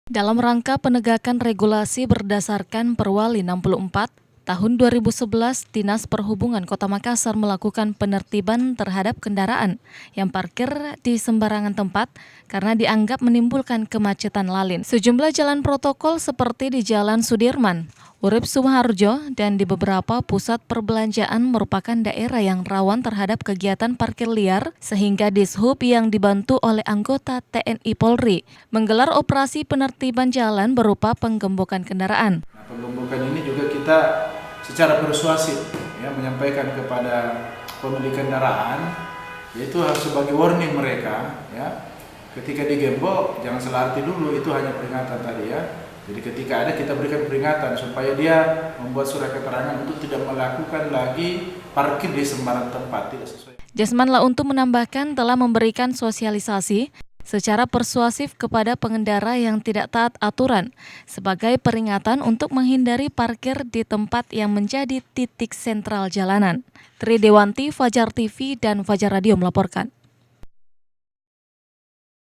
Dalam rangka penegakan regulasi berdasarkan Perwali 64, tahun 2011, Dinas Perhubungan Kota Makassar melakukan penertiban terhadap kendaraan yang parkir di sembarangan tempat karena dianggap menimbulkan kemacetan lalin. Sejumlah jalan protokol seperti di Jalan Sudirman, Urip Sumoharjo, dan di beberapa pusat perbelanjaan merupakan daerah yang rawan terhadap kegiatan parkir liar, sehingga Dishub yang dibantu oleh anggota TNI Polri menggelar operasi penertiban jalan berupa penggembokan kendaraan. Penggembokan ini juga kita secara persuasif menyampaikan kepada pemilik kendaraan, yaitu harus sebagai warning mereka ketika digembok jangan salah arti dulu, itu hanya peringatan tadi ya. Jadi ketika ada kita berikan peringatan supaya dia membuat surat keterangan untuk tidak melakukan lagi parkir di sembarang tempat tidak sesuai. Jasman Launtu menambahkan telah memberikan sosialisasi secara persuasif kepada pengendara yang tidak taat aturan sebagai peringatan untuk menghindari parkir di tempat yang menjadi titik sentral jalanan. Tri Dewanti, Fajar TV dan Fajar Radio melaporkan.